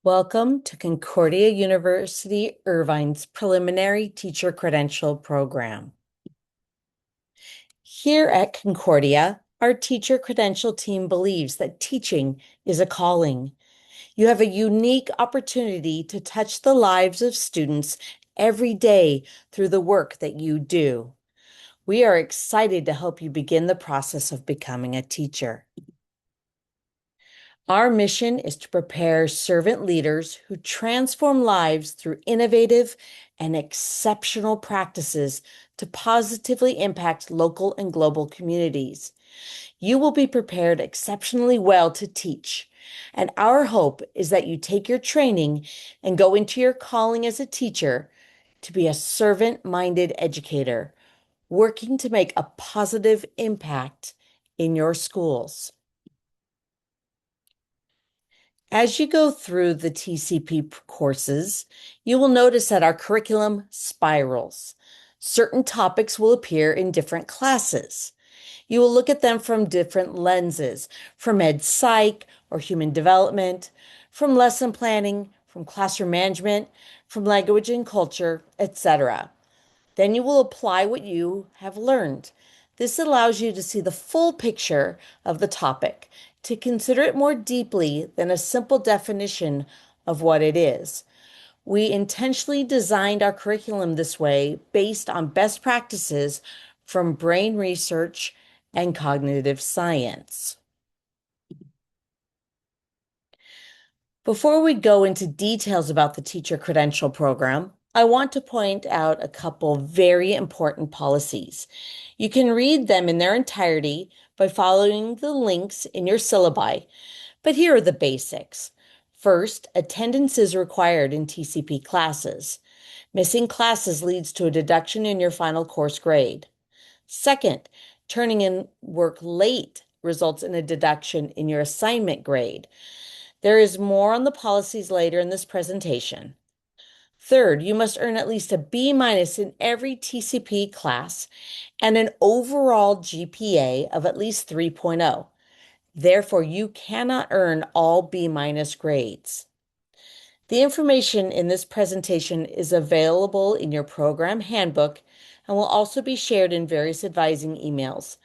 Welcome to Concordia University Irvine's Preliminary Teacher Credential Program. Here at Concordia, our teacher credential team believes that teaching is a calling. You have a unique opportunity to touch the lives of students every day through the work that you do. We are excited to help you begin the process of becoming a teacher. Our mission is to prepare servant leaders who transform lives through innovative and exceptional practices to positively impact local and global communities. You will be prepared exceptionally well to teach, and our hope is that you take your training and go into your calling as a teacher to be a servant-minded educator, working to make a positive impact in your schools. As you go through the TCP courses, you will notice that our curriculum spirals. Certain topics will appear in different classes. You will look at them from different lenses, from ed psych or human development, from lesson planning, from classroom management, from language and culture, etc. Then you will apply what you have learned. This allows you to see the full picture of the topic, to consider it more deeply than a simple definition of what it is. We intentionally designed our curriculum this way based on best practices from brain research and cognitive science. Before we go into details about the Teacher Credential Program, I want to point out a couple very important policies. You can read them in their entirety by following the links in your syllabi, but here are the basics. First, attendance is required in TCP classes. Missing classes leads to a deduction in your final course grade. Second, turning in work late results in a deduction in your assignment grade. There is more on the policies later in this presentation. Third, you must earn at least a B- in every TCP class and an overall GPA of at least 3.0. Therefore, you cannot earn all B- grades. The information in this presentation is available in your program handbook and will also be shared in various advising emails.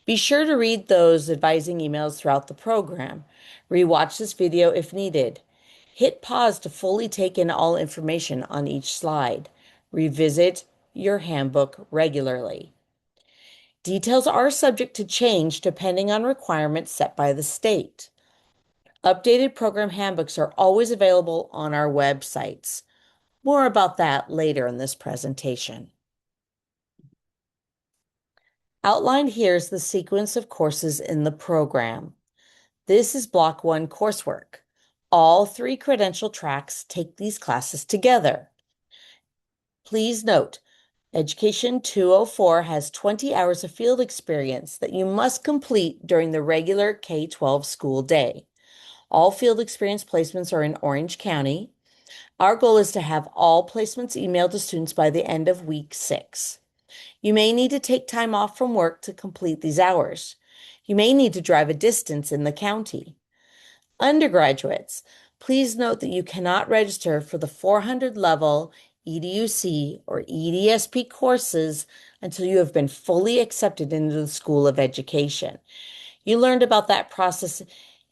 Be sure to read those advising emails throughout the program. Rewatch this video if needed. Hit pause to fully take in all information on each slide. Revisit your handbook regularly. Details are subject to change depending on requirements set by the state. Updated program handbooks are always available on our websites. More about that later in this presentation. Outlined here is the sequence of courses in the program. This is Block 1 coursework. All 3 credential tracks take these classes together. Please note, Education 204 has 20 hours of field experience that you must complete during the regular K-12 school day. All field experience placements are in Orange County. Our goal is to have all placements emailed to students by the end of week 6. You may need to take time off from work to complete these hours. You may need to drive a distance in the county. Undergraduates, please note that you cannot register for the 400 level EDUC or EDSP courses until you have been fully accepted into the School of Education. You learned about that process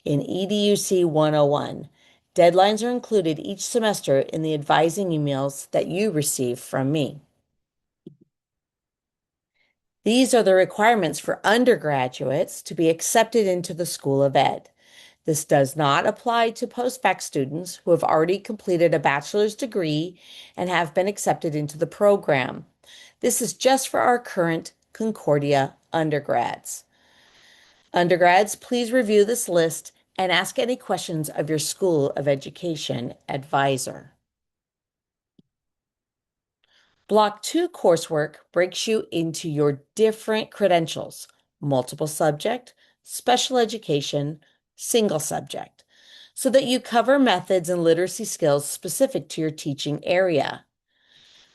in EDUC 101. Deadlines are included each semester in the advising emails that you receive from me. These are the requirements for undergraduates to be accepted into the School of Ed. This does not apply to post-bac students who have already completed a bachelor's degree and have been accepted into the program. This is just for our current Concordia undergrads. Undergrads, please review this list and ask any questions of your School of Education advisor. Block 2 coursework breaks you into your different credentials: multiple subject, special education, single subject, so that you cover methods and literacy skills specific to your teaching area.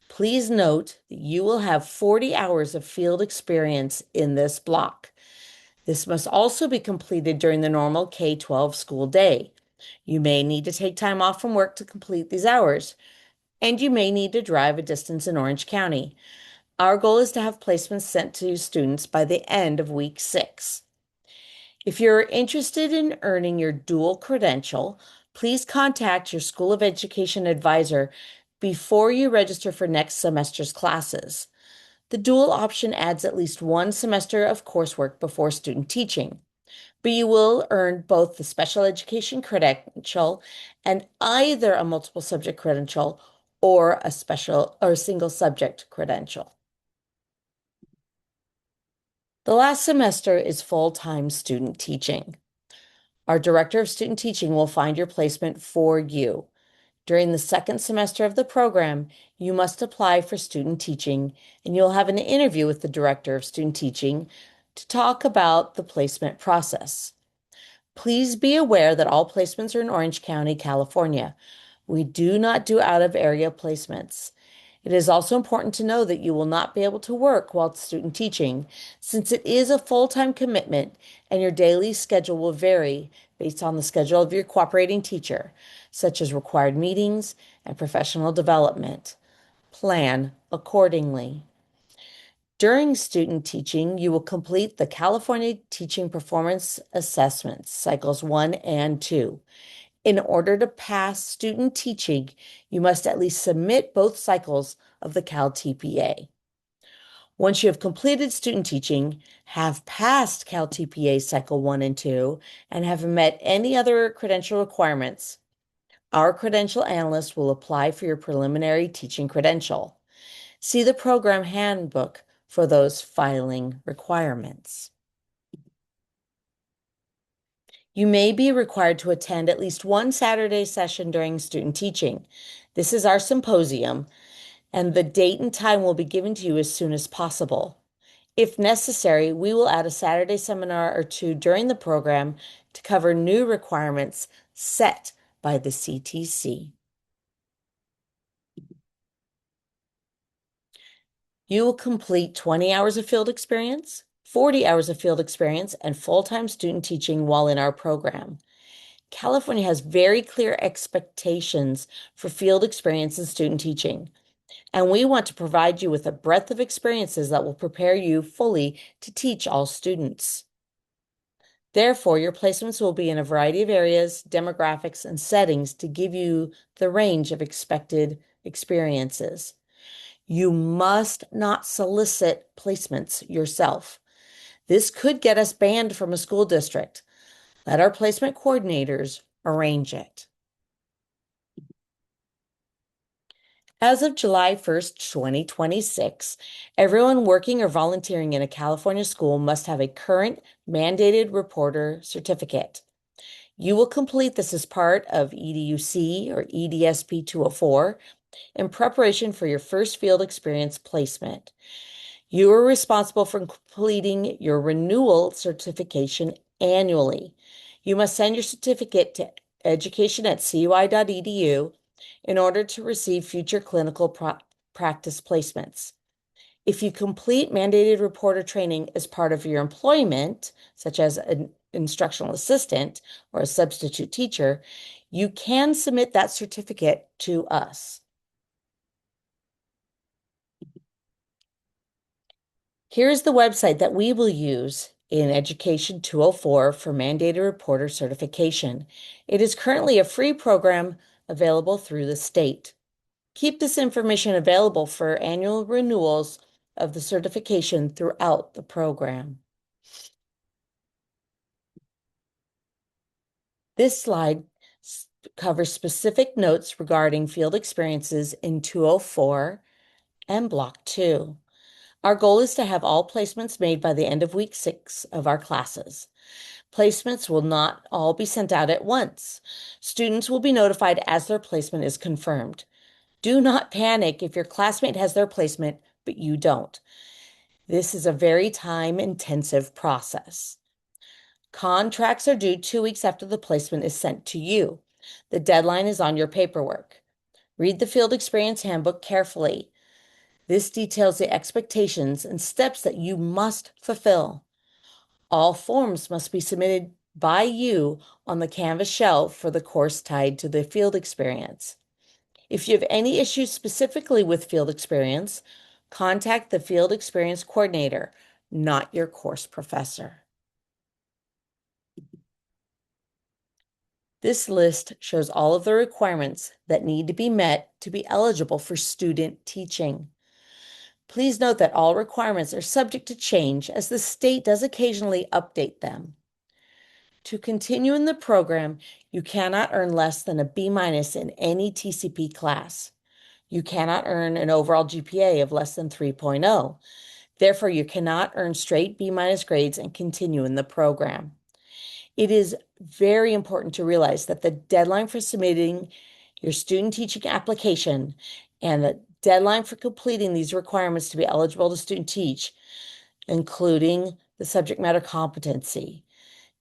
Please note that you will have 40 hours of field experience in this block. This must also be completed during the normal K-12 school day. You may need to take time off from work to complete these hours, and you may need to drive a distance in Orange County. Our goal is to have placements sent to students by the end of week 6. If you're interested in earning your dual credential, please contact your School of Education advisor before you register for next semester's classes. The dual option adds at least one semester of coursework before student teaching, but you will earn both the special education credential and either a multiple subject credential or a special or a single subject credential. The last semester is full-time student teaching. Our Director of Student Teaching will find your placement for you. During the second semester of the program, you must apply for student teaching, and you'll have an interview with the Director of Student Teaching to talk about the placement process. Please be aware that all placements are in Orange County, California. We do not do out-of-area placements. It is also important to know that you will not be able to work while student teaching, since it is a full-time commitment and your daily schedule will vary based on the schedule of your cooperating teacher, such as required meetings and professional development. Plan accordingly. During student teaching, you will complete the California Teaching Performance Assessments, cycles 1 and 2. In order to pass student teaching, you must at least submit both cycles of the Cal TPA. Once you have completed student teaching, have passed Cal TPA Cycle 1 and 2, and have met any other credential requirements, our credential analyst will apply for your preliminary teaching credential. See the program handbook for those filing requirements. You may be required to attend at least one Saturday session during student teaching. This is our symposium, and the date and time will be given to you as soon as possible. If necessary, we will add a Saturday seminar or two during the program to cover new requirements set by the CTC. You will complete 20 hours of field experience, 40 hours of field experience, and full-time student teaching while in our program. California has very clear expectations for field experience and student teaching, and we want to provide you with a breadth of experiences that will prepare you fully to teach all students. Therefore, your placements will be in a variety of areas, demographics, and settings to give you the range of expected experiences. You must not solicit placements yourself. This could get us banned from a school district. Let our placement coordinators arrange it. As of July 1st, 2026, everyone working or volunteering in a California school must have a current mandated reporter certificate. You will complete this as part of EDUC or EDSP 204 in preparation for your first field experience placement. You are responsible for completing your renewal certification annually. You must send your certificate to education@cui.edu in order to receive future clinical practice placements. If you complete mandated reporter training as part of your employment, such as an instructional assistant or a substitute teacher, you can submit that certificate to us. Here's the website that we will use in Education 204 for mandated reporter certification. It is currently a free program available through the state. Keep this information available for annual renewals of the certification throughout the program. This slide covers specific notes regarding field experiences in 204 and Block 2. Our goal is to have all placements made by the end of week 6 of our classes. Placements will not all be sent out at once. Students will be notified as their placement is confirmed. Do not panic if your classmate has their placement, but you don't. This is a very time-intensive process. Contracts are due 2 weeks after the placement is sent to you. The deadline is on your paperwork. Read the Field Experience Handbook carefully. This details the expectations and steps that you must fulfill. All forms must be submitted by you on the Canvas shell for the course tied to the field experience. If you have any issues specifically with field experience, contact the field experience coordinator, not your course professor. This list shows all of the requirements that need to be met to be eligible for student teaching. Please note that all requirements are subject to change as the state does occasionally update them. To continue in the program, you cannot earn less than a B- in any TCP class. You cannot earn an overall GPA of less than 3.0. Therefore, you cannot earn straight B- grades and continue in the program. It is very important to realize that the deadline for submitting your student teaching application and the deadline for completing these requirements to be eligible to student teach, including the subject matter competency.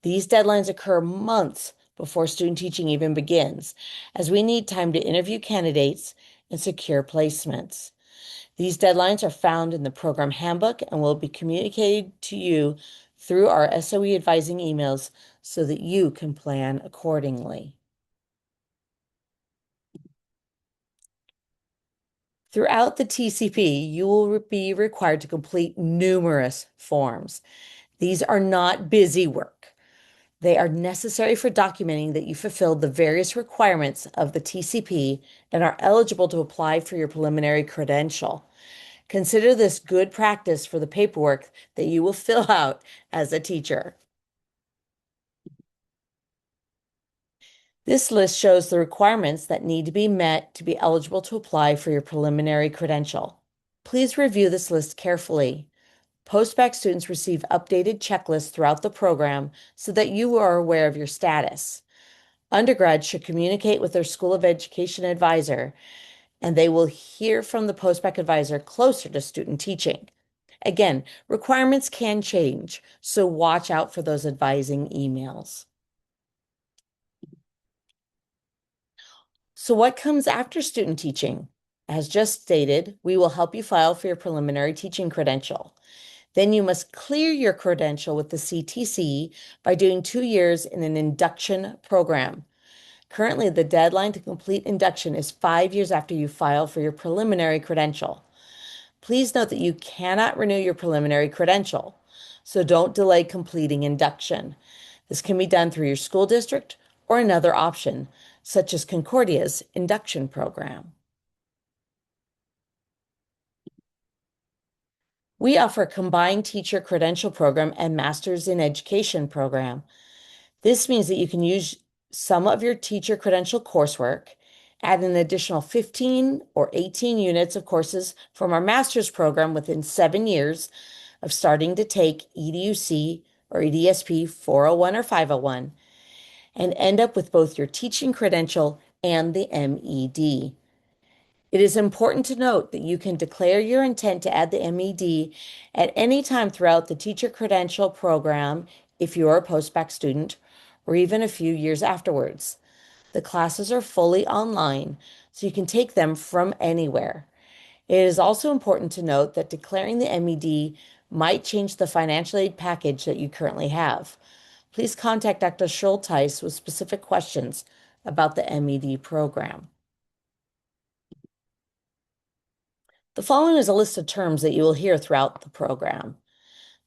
These deadlines occur months before student teaching even begins, as we need time to interview candidates and secure placements. These deadlines are found in the program handbook and will be communicated to you through our SOE advising emails so that you can plan accordingly. Throughout the TCP, you will be required to complete numerous forms. These are not busy work. They are necessary for documenting that you fulfilled the various requirements of the TCP and are eligible to apply for your preliminary credential. Consider this good practice for the paperwork that you will fill out as a teacher. This list shows the requirements that need to be met to be eligible to apply for your preliminary credential. Please review this list carefully. Post-bac students receive updated checklists throughout the program so that you are aware of your status. Undergrads should communicate with their School of Education advisor, and they will hear from the post-bac advisor closer to student teaching. Again, requirements can change, so watch out for those advising emails. So what comes after student teaching? As just stated, we will help you file for your preliminary teaching credential. Then you must clear your credential with the CTC by doing 2 years in an induction program. Currently, the deadline to complete induction is 5 years after you file for your preliminary credential. Please note that you cannot renew your preliminary credential, so don't delay completing induction. This can be done through your school district or another option, such as Concordia's induction program. We offer a combined teacher credential program and Master's in Education program. This means that you can use some of your teacher credential coursework, add an additional 15 or 18 units of courses from our master's program within 7 years of starting to take EDUC or EDSP 401 or 501, and end up with both your teaching credential and the MED. It is important to note that you can declare your intent to add the MED at any time throughout the teacher credential program if you are a post-bac student, or even a few years afterwards. The classes are fully online, so you can take them from anywhere. It is also important to note that declaring the MED might change the financial aid package that you currently have. Please contact Dr. Schulteis with specific questions about the MED program. The following is a list of terms that you will hear throughout the program.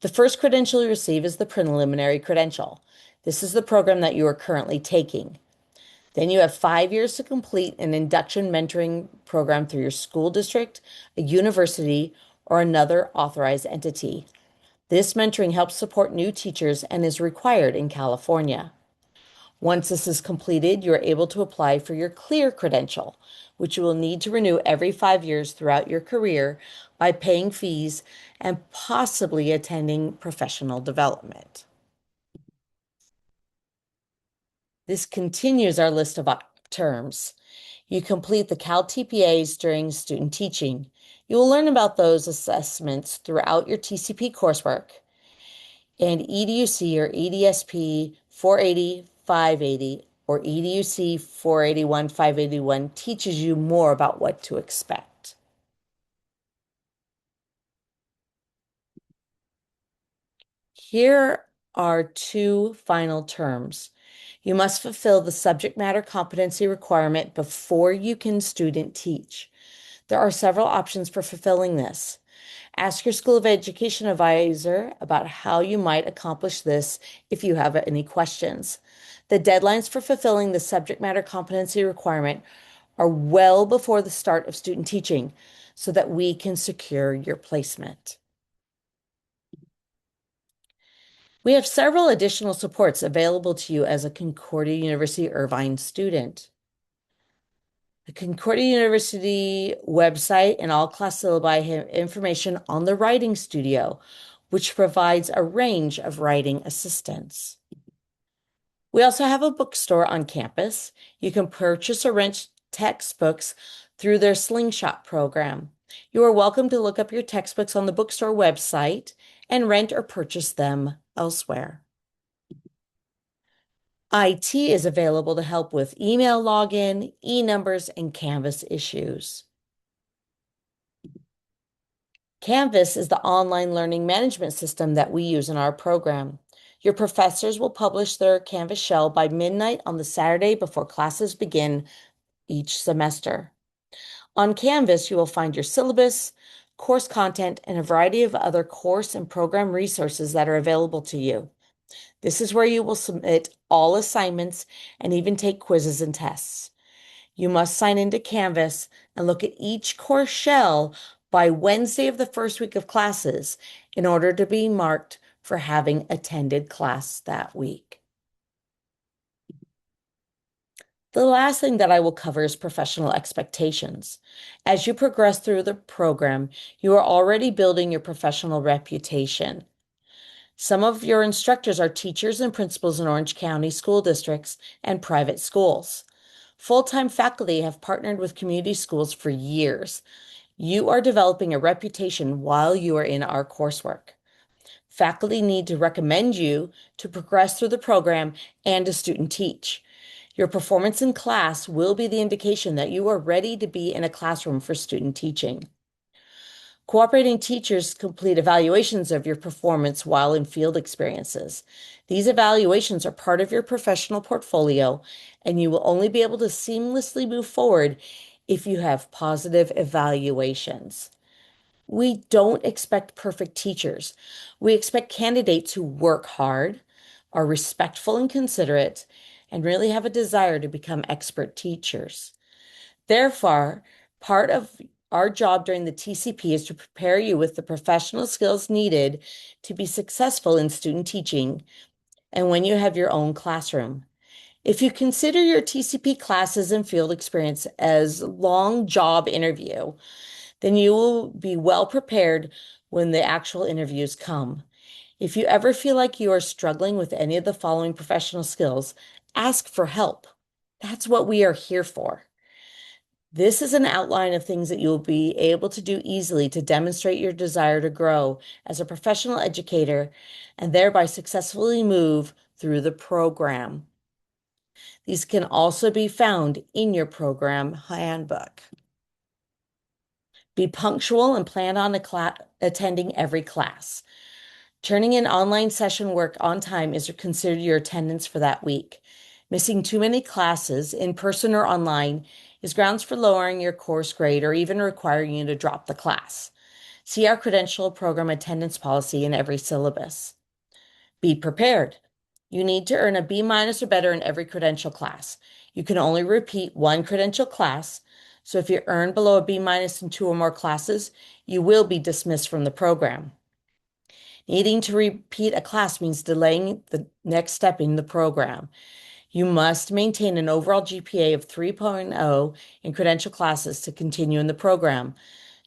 The first credential you receive is the preliminary credential. This is the program that you are currently taking. Then you have 5 years to complete an induction mentoring program through your school district, a university, or another authorized entity. This mentoring helps support new teachers and is required in California. Once this is completed, you are able to apply for your clear credential, which you will need to renew every 5 years throughout your career by paying fees and possibly attending professional development. This continues our list of terms. You complete the Cal TPAs during student teaching. You will learn about those assessments throughout your TCP coursework. And EDUC or EDSP 480, 580, or EDUC 481, 581 teaches you more about what to expect. Here are two final terms. You must fulfill the subject matter competency requirement before you can student teach. There are several options for fulfilling this. Ask your School of Education advisor about how you might accomplish this if you have any questions. The deadlines for fulfilling the subject matter competency requirement are well before the start of student teaching so that we can secure your placement. We have several additional supports available to you as a Concordia University Irvine student. The Concordia University website and all class syllabi have information on the Writing Studio, which provides a range of writing assistance. We also have a bookstore on campus. You can purchase or rent textbooks through their Slingshot program. You are welcome to look up your textbooks on the bookstore website and rent or purchase them elsewhere. IT is available to help with email login, e-numbers, and Canvas issues. Canvas is the online learning management system that we use in our program. Your professors will publish their Canvas shell by midnight on the Saturday before classes begin each semester. On Canvas, you will find your syllabus, course content, and a variety of other course and program resources that are available to you. This is where you will submit all assignments and even take quizzes and tests. You must sign into Canvas and look at each course shell by Wednesday of the first week of classes in order to be marked for having attended class that week. The last thing that I will cover is professional expectations. As you progress through the program, you are already building your professional reputation. Some of your instructors are teachers and principals in Orange County school districts and private schools. Full-time faculty have partnered with community schools for years. You are developing a reputation while you are in our coursework. Faculty need to recommend you to progress through the program and to student teach. Your performance in class will be the indication that you are ready to be in a classroom for student teaching. Cooperating teachers complete evaluations of your performance while in field experiences. These evaluations are part of your professional portfolio, and you will only be able to seamlessly move forward if you have positive evaluations. We don't expect perfect teachers. We expect candidates who work hard, are respectful and considerate, and really have a desire to become expert teachers. Therefore, part of our job during the TCP is to prepare you with the professional skills needed to be successful in student teaching and when you have your own classroom. If you consider your TCP classes and field experience as long job interview, then you will be well prepared when the actual interviews come. If you ever feel like you are struggling with any of the following professional skills, ask for help. That's what we are here for. This is an outline of things that you will be able to do easily to demonstrate your desire to grow as a professional educator and thereby successfully move through the program. These can also be found in your program handbook. Be punctual and plan on attending every class. Turning in online session work on time is considered your attendance for that week. Missing too many classes, in person or online, is grounds for lowering your course grade or even requiring you to drop the class. See our credential program attendance policy in every syllabus. Be prepared. You need to earn a B- or better in every credential class. You can only repeat one credential class, so if you earn below a B- in two or more classes, you will be dismissed from the program. Needing to repeat a class means delaying the next step in the program. You must maintain an overall GPA of 3.0 in credential classes to continue in the program,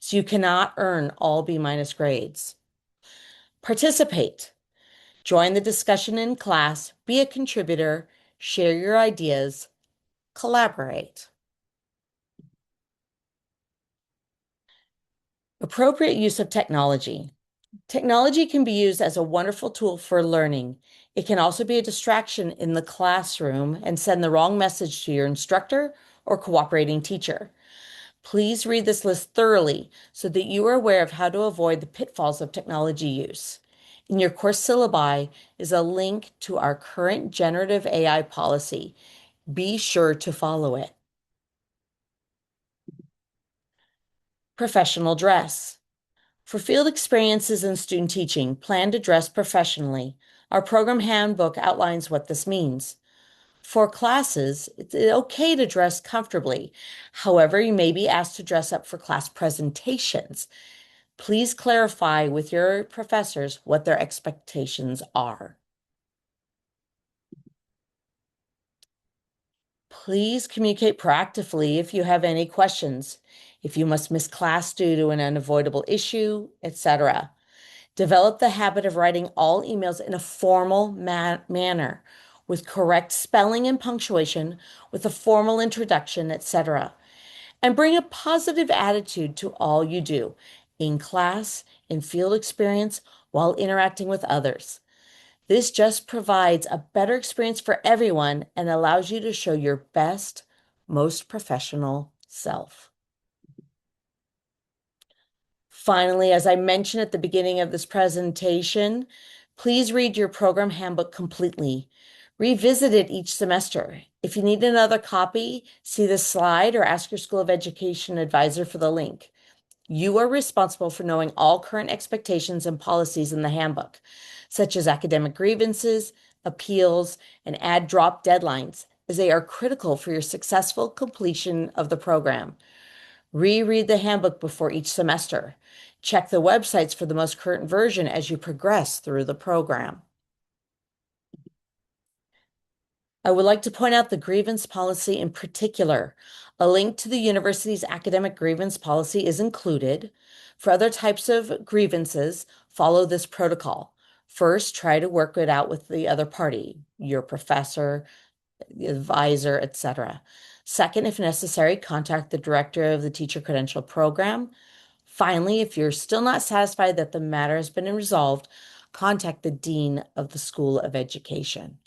so you cannot earn all B- grades. Participate. Join the discussion in class, be a contributor, share your ideas, collaborate. Appropriate use of technology. Technology can be used as a wonderful tool for learning. It can also be a distraction in the classroom and send the wrong message to your instructor or cooperating teacher. Please read this list thoroughly so that you are aware of how to avoid the pitfalls of technology use. In your course syllabi is a link to our current generative AI policy. Be sure to follow it. Professional dress. For field experiences in student teaching, plan to dress professionally. Our program handbook outlines what this means. For classes, it's okay to dress comfortably. However, you may be asked to dress up for class presentations. Please clarify with your professors what their expectations are. Please communicate proactively if you have any questions, if you must miss class due to an unavoidable issue, etc. Develop the habit of writing all emails in a formal manner with correct spelling and punctuation, with a formal introduction, etc. And bring a positive attitude to all you do in class, in field experience, while interacting with others. This just provides a better experience for everyone and allows you to show your best, most professional self. Finally, as I mentioned at the beginning of this presentation, please read your program handbook completely. Revisit it each semester. If you need another copy, see the slide or ask your School of Education advisor for the link. You are responsible for knowing all current expectations and policies in the handbook, such as academic grievances, appeals, and add drop deadlines, as they are critical for your successful completion of the program. Reread the handbook before each semester. Check the websites for the most current version as you progress through the program. I would like to point out the grievance policy in particular. A link to the university's academic grievance policy is included. For other types of grievances, follow this protocol. First, try to work it out with the other party, your professor, the advisor, etc. Second, if necessary, contact the director of the Teacher Credential Program. Finally, if you're still not satisfied that the matter has been resolved, contact the Dean of the School of Education.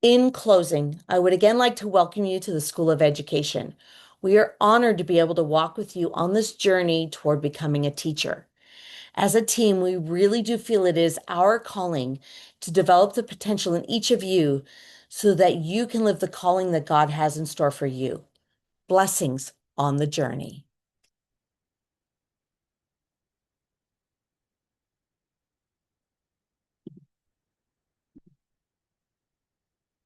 In closing, I would again like to welcome you to the School of Education. We are honored to be able to walk with you on this journey toward becoming a teacher. As a team, we really do feel it is our calling to develop the potential in each of you so that you can live the calling that God has in store for you. Blessings on the journey.